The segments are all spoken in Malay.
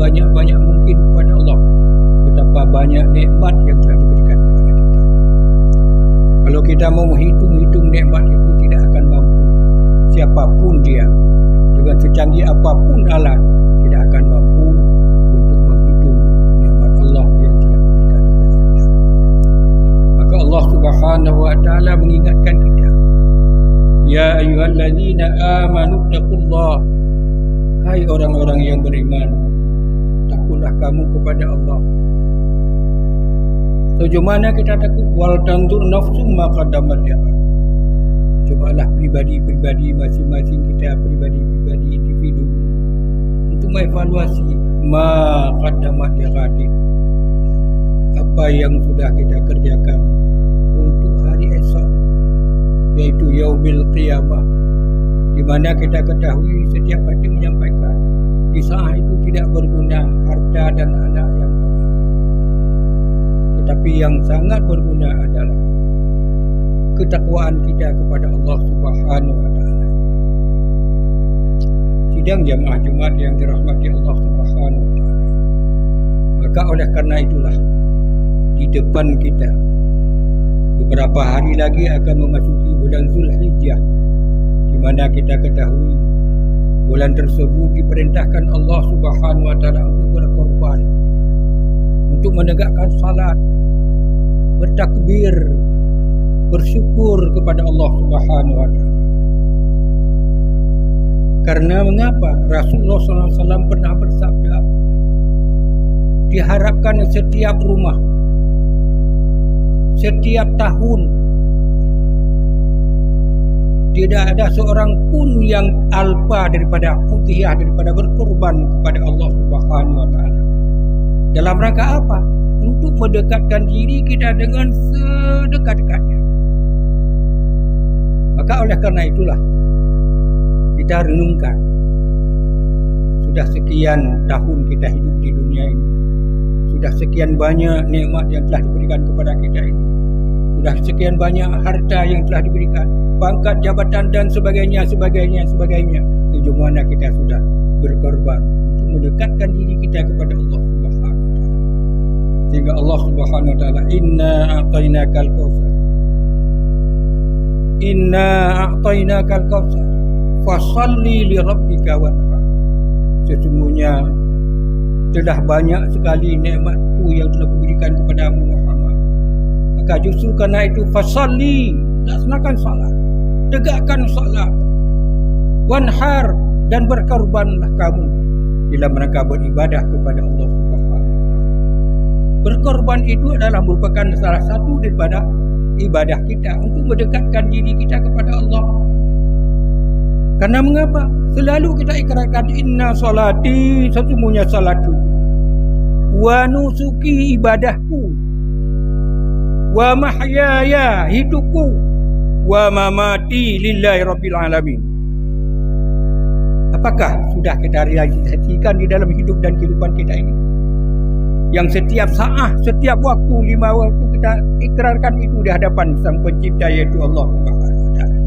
sebanyak-banyak mungkin kepada Allah betapa banyak nikmat yang telah diberikan. Kalau kita mau menghitung-hitung nikmat itu tidak akan mampu. Siapapun dia, dengan secanggih apapun alat, tidak akan mampu untuk menghitung nikmat Allah yang Dia berikan kepada kita. Maka Allah Subhanahu wa taala mengingatkan kita, ya ayyuhallazina amanu taqullah, hai orang-orang yang beriman, takutlah kamu kepada Allah. Sejauh mana kita takut? Wal tanzur nafsum ma qaddamat lighad. Cobalah pribadi-pribadi masing-masing kita, pribadi-pribadi individu, untuk mengevaluasi ma qaddamat lighad, apa yang sudah kita kerjakan untuk hari esok, yaitu yaumil qiyamah, di mana kita ketahui setiap hati menyampaikan di saat itu tidak berguna harta dan anak yang banyak, tetapi yang sangat berguna adalah ketakwaan kita kepada Allah Subhanahu wa taala. Sidang jamaah Jumat yang dirahmati Allah Subhanahu wa taala. Maka oleh karena itulah di depan kita beberapa hari lagi akan memasuki bulan Zulhijjah, di mana kita ketahui bulan tersebut diperintahkan Allah Subhanahu wa taala untuk berkorban, untuk menegakkan salat, bertakbir, bersyukur kepada Allah Subhanahu wa taala. Karena mengapa? Rasulullah SAW pernah bersabda, diharapkan setiap rumah, setiap tahun, tidak ada seorang pun yang alpa daripada udhiyah, daripada berkorban kepada Allah Subhanahu wa taala. Dalam rangka apa? Untuk mendekatkan diri kita dengan sedekat-dekatnya. Maka oleh karena itulah kita renungkan, sudah sekian tahun kita hidup di dunia ini, sudah sekian banyak nikmat yang telah diberikan kepada kita ini, sudah sekian banyak harta yang telah diberikan, pangkat, jabatan dan sebagainya. Sejauh mana kita sudah berkorban untuk mendekatkan diri kita kepada Allah Subhanahu wa taala. Sehingga Allah Subhanahu wa taala, inna a'tainakal kautsar, inna a'tainakal kautsar fashalli li rabbika wanhar. Sesungguhnya telah banyak sekali nikmatku yang telah kuberikan kepadamu Muhammad. Maka justru karena itu fasalli, laksanakan salat, tegakkan salat, wanhar, dan berkorbanlah kamu dalam rangka beribadah kepada Allah Subhanahu wa taala. Berkorban itu adalah merupakan salah satu daripada ibadah kita untuk mendekatkan diri kita kepada Allah. Karena mengapa? Selalu kita ikrarkan inna salati, sesungguhnya salatku, wa nusuki, ibadahku, wa mahyaya, hidupku, wa mamati lillahi rabbil alamin. Apakah sudah kita realisasikan di dalam hidup dan kehidupan kita ini? Yang setiap saat, setiap waktu, 5 waktu kita ikrarkan itu di hadapan Sang Pencipta, yaitu Allah Subhanahu wa taala.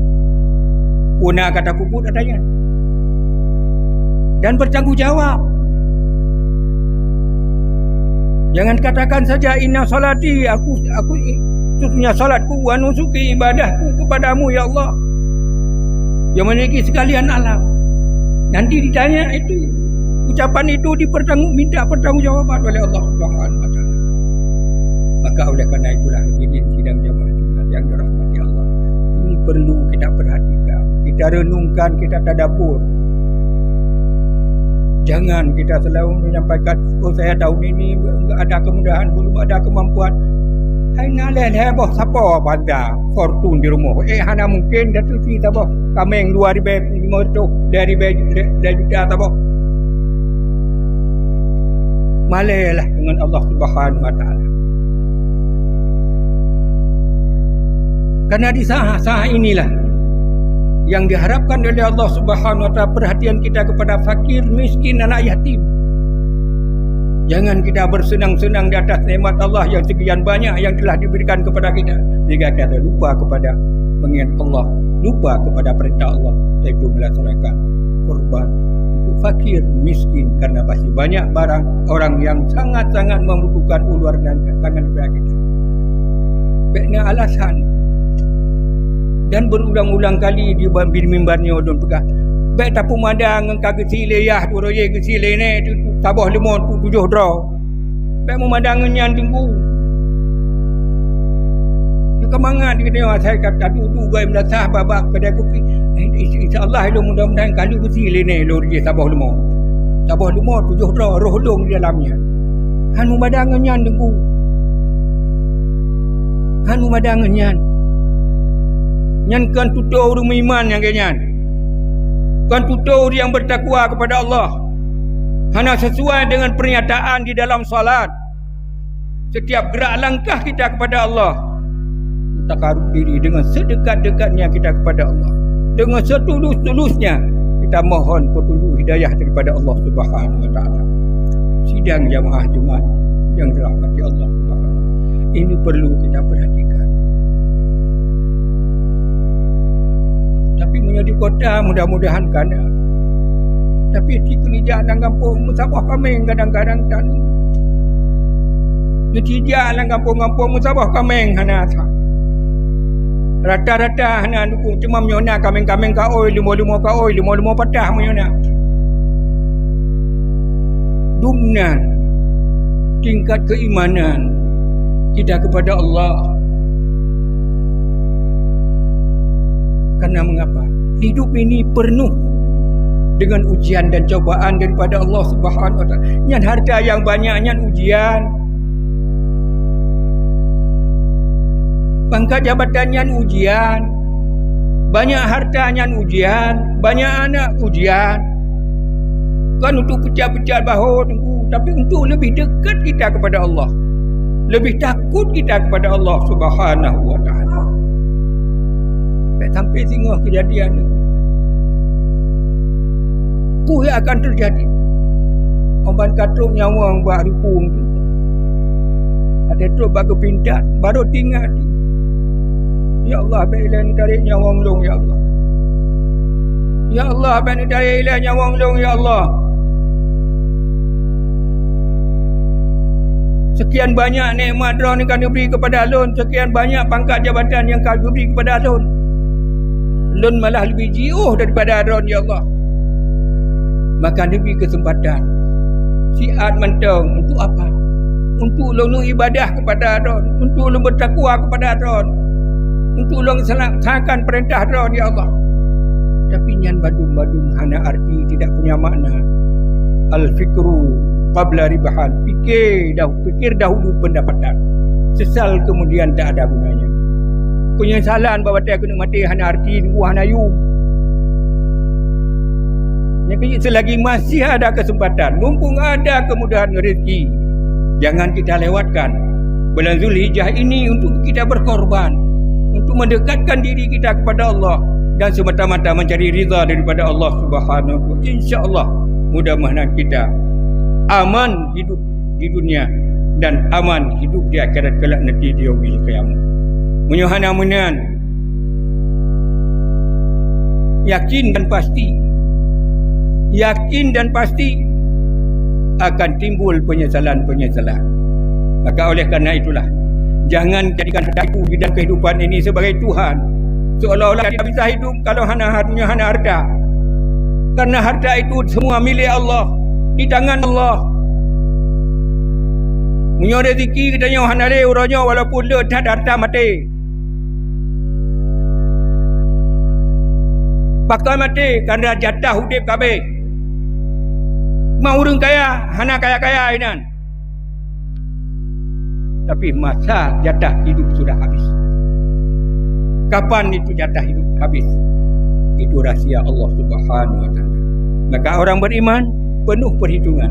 Una kata puput adanya, dan bertanggungjawab. Jangan katakan saja inna salati, aku sesungguhnya salatku, wa nusuki, ibadahku kepadamu ya Allah yang memiliki sekalian alam. Nanti ditanya itu, ucapan itu minta pertanggungjawaban oleh Allah Subhanahu wa taala. Maka oleh karena itulah hadirin sidang jamaah Jumat yang dirahmati Allah, ini perlu kita perhatikan, kita renungkan, kita tadabbur. Jangan kita selalu menyampaikan, oh saya tahun ini enggak ada kemudahan, belum ada kemampuan. Hai naleh boh siapa pada fortune di rumah. Hana mungkin dah tu kita boh. Kami yang 2,500 dari juta tak boh. Malailah dengan Allah Subhanahu wa taala. Karena di saat-saat inilah yang diharapkan oleh Allah Subhanahu wa taala perhatian kita kepada fakir, miskin, anak yatim. Jangan kita bersenang-senang di atas nikmat Allah yang sekian banyak yang telah diberikan kepada kita, sehingga kita lupa kepada mengingat Allah, lupa kepada perintah Allah, yaitu melaksanakan korban untuk fakir, miskin, karena masih banyak orang yang sangat-sangat membutuhkan uluran tangan kepada kita. Baiknya alasan Dan berulang-ulang kali di mimbarnya don pegang. Baik tapu madang engkau gesile yah tu roye gesile ne tu tabah lemon tu 7 draw. Baik memandang nyan tunggu. Dia kemangat dia kata saya kata tu gai melasah babak pada aku insya-Allah lo mudah-mudahan kali gesile ne lo dia tabah lemon. Tabah lemon 7 draw roh long di dalamnya. Han memandang nyan tunggu. Han memandang nyan. Nyan kan tutur orang iman yang kenyan. Kan tutur yang bertakwa kepada Allah. Hanya sesuai dengan pernyataan di dalam salat. Setiap gerak langkah kita kepada Allah. Takarub diri dengan sedekat-dekatnya kita kepada Allah. Dengan setulus-tulusnya kita mohon petunjuk hidayah daripada Allah Subhanahu wa taala. Sidang jamaah Jumaat yang dirahmati Allah Subhanahu. Ini perlu kita perhatikan. Tapi menjadi kota mudah-mudahan kan. Tapi di kerja dalam kampung musabah kami kadang-kadang tak. Di kerja dalam kampung-kampung musabah kami hana tak. Rata-rata hana dukung cuma menyona kami-kami ka oi 5 ka oi 5 patah menyona. Dumnan tingkat keimanan kita kepada Allah. Karena mengapa? Hidup ini penuh dengan ujian dan cobaan daripada Allah Subhanahu wa taala. Nyan harta yang banyak nyan ujian. Pangkat jabatan nyan ujian. Banyak harta nyan ujian, banyak anak ujian. Kan untuk pecah-pecah bahu tunggu, tapi untuk lebih dekat kita kepada Allah. Lebih takut kita kepada Allah Subhanahu wa taala. Sampai tengok kejadian itu yang akan terjadi. Orang katuk nyawang buat rupung tu. Ada tu bagu pintat baru tinggal tu. Ya Allah bila ni tarik nyawang long ya Allah. Ya Allah bila ni tarik nyawang long ya Allah. Sekian banyak nikmat drone yang kau beri kepada Alun. Sekian banyak pangkat jabatan yang kau beri kepada Alun. Lun malah lebih jauh daripada Adron ya Allah. Maka lebih kesempatan siat mentong untuk apa? Untuk lung ibadah kepada Adron, untuk lung bertakwa kepada Adron, untuk lung melaksanakan perintah Adron ya Allah. Tapi nyan badum-badum hana arti tidak punya makna. Al-fikru qabla ribahan. Fikir dahulu pendapatan. Sesal kemudian tak ada gunanya. Penyesalan bahawa dia kena mati hana arti buah nayu. Yang selagi masih ada kesempatan, mumpung ada kemudahan rezeki, jangan kita lewatkan bulan Zulhijjah ini untuk kita berkorban, untuk mendekatkan diri kita kepada Allah dan semata-mata mencari ridha daripada Allah Subhanahu wa taala. Insya-Allah mudah-mudahan kita aman hidup di dunia dan aman hidup di akhirat kelak nanti di yaumil qiyamah. Mudah-mudahan yakin dan pasti akan timbul penyesalan-penyesalan. Maka oleh kerana itulah jangan jadikan aku di dalam kehidupan ini sebagai Tuhan, seolah-olah kita bisa hidup kalau hana harta. Karena harta itu semua milik Allah, di tangan Allah. Punya rezeki kita nyawa hana le uranya walaupun le tak harta mati. Bakal mati kerana jatah hudip kabeh. Mau orang kaya, hana kaya-kaya inan. Tapi masa jatah hidup sudah habis. Kapan itu jatah hidup habis? Itu rahsia Allah Subhanahu wa taala. Maka orang beriman penuh perhitungan.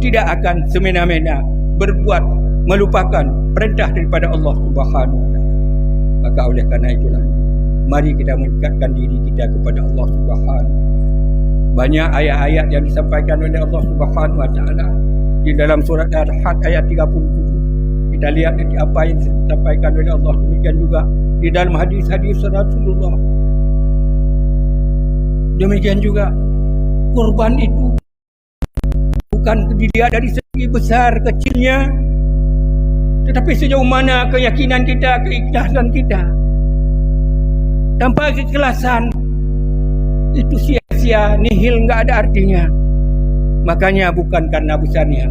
Tidak akan semena-mena berbuat melupakan perintah daripada Allah Subhanahu wa taala. Maka oleh kerana itulah mari kita mendekatkan diri kita kepada Allah Subhanahu. Banyak ayat-ayat yang disampaikan oleh Allah Subhanahu wa taala di dalam surat Al-Had ayat 37. Kita lihat nanti apa yang disampaikan oleh Allah. Demikian juga di dalam hadis-hadis Rasulullah. Demikian juga kurban itu bukan dilihat dari segi besar kecilnya, Tetapi sejauh mana keyakinan kita, keikhlasan kita? Tanpa keikhlasan itu sia-sia, nihil, enggak ada artinya. Makanya bukan karena besarnya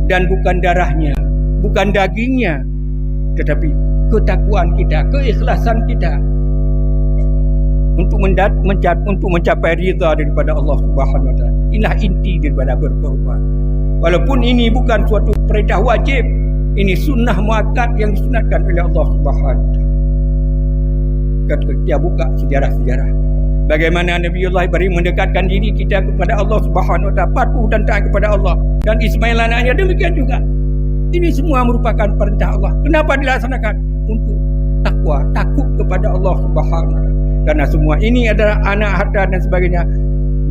dan bukan darahnya, bukan dagingnya, tetapi ketakwaan kita, keikhlasan kita untuk mencapai ridha daripada Allah Subhanahu wa taala. Inilah inti daripada berkorban. Walaupun ini bukan suatu perintah wajib, ini sunnah muakkad yang disunatkan oleh Allah Subhanahu wa taala. Kita buka sejarah-sejarah bagaimana Nabiullah Ibrahim mendekatkan diri kita kepada Allah Subhanahu wa taala, patuh dan taat kepada Allah, dan Ismail anaknya demikian juga. Ini semua merupakan perintah Allah. Kenapa dilaksanakan? Untuk takwa, takut kepada Allah Subhanahu wa taala. Karena semua ini adalah anak, harta dan sebagainya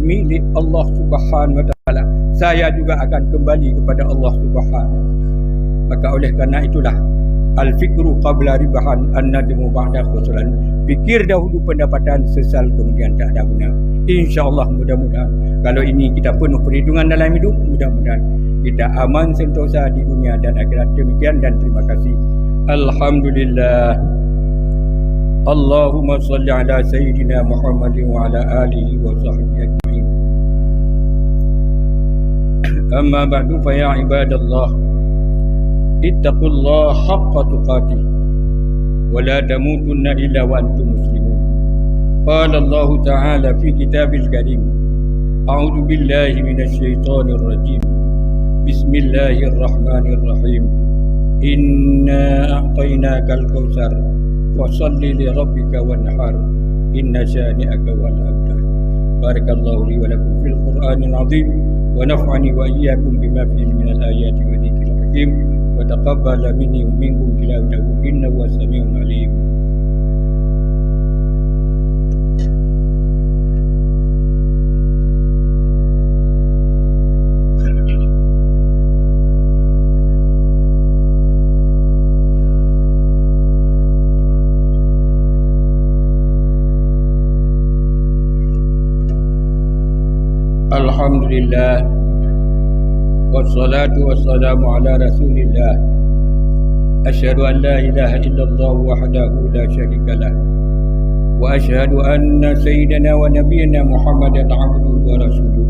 milik Allah Subhanahu wa taala. Saya juga akan kembali kepada Allah Subhanahu wa taala. Maka oleh karena itulah al-fikru qabla ribahan an-nadmu ba'da khusran. Fikir dahulu pendapatan, sesal kemudian tak ada guna. InsyaAllah mudah-mudahan kalau ini kita penuh perhitungan dalam hidup, mudah-mudahan kita aman sentosa di dunia dan akhirat. Demikian dan terima kasih. Alhamdulillah. Allahumma salli ala Sayyidina Muhammadin wa ala alihi wa sahbihi ajma'in. Amma ba'du fa ya ibadallah, ittaqullaha haqqa tuqatih wa la tamutunna illa wa antum muslimun. Qala Allah Ta'ala fi kitabil karim, a'udzu billahi minasy syaithanir rajim. Bismillahirrahmanirrahim. Inna a'tainakal kautsar fasalli li rabbika wanhar. Inna syani'aka wal abtar. Barakallahu li wa lakum fil Qur'anil azim wa naf'ani wa iyyakum bima fihi minal ayati wa dzikril hakim. وتقبل مني ومنكم تلاوته إنه هو السميع العليم. Alhamdulillah, wassalatu wassalamu ala rasulillah. Asyhadu an la ilaha illallah wahdahu la syarika lah, wa asyhadu anna sayyidana wa nabiyyana Muhammadan abduhu wa rasuluh.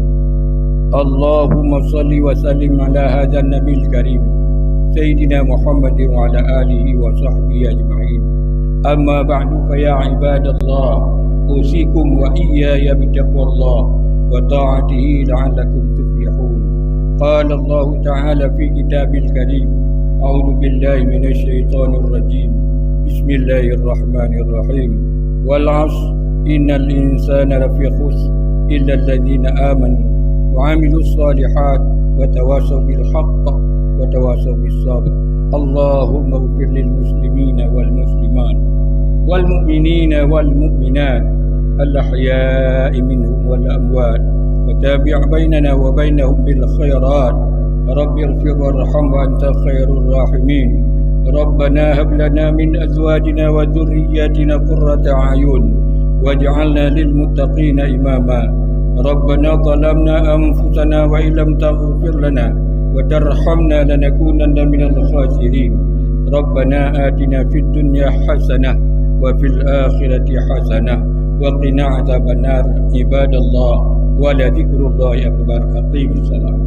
Allahumma salli wa sallim ala hadzal nabiyil karim sayyidina Muhammadin wa ala alihi wa sahbihi ajma'in. Amma ba'du fa ya ibadallah, usikum wa iyaya bitaqwallah wa ta'atihi la'allakum tuflihun. Qala Allah Ta'ala fi kitabil karim, a'udzu billahi minasy syaithanir rajim. Bismillahirrahmanirrahim. Wal 'ashr innal insana lafi khusr illa alladhina amanu wa 'amilus shalihat wa tawasaw bil haqq wa tawasaw bis sabr. Allahumma ighfir lil muslimina wal muslimat wal mu'minina wal mu'minat al-ahya'i minhum wal amwat wa tabi' bainana wa bainahum bil khairat. Rabbi ighfir warham wa anta khairur rahimin. Rabbana hab lana min azwajina wa dhurriyyatina qurrata a'yun waj'alna lil muttaqina imama. Rabbana zalamna anfusana wa illam taghfir lana wa tarhamna lanakunanna minal khasirin. Rabbana atina fid dunya hasanah wa fil akhirati hasanah wa qina adzabannar. Ibadallah, wa la dzikrullahi akbar. Aqimus salat.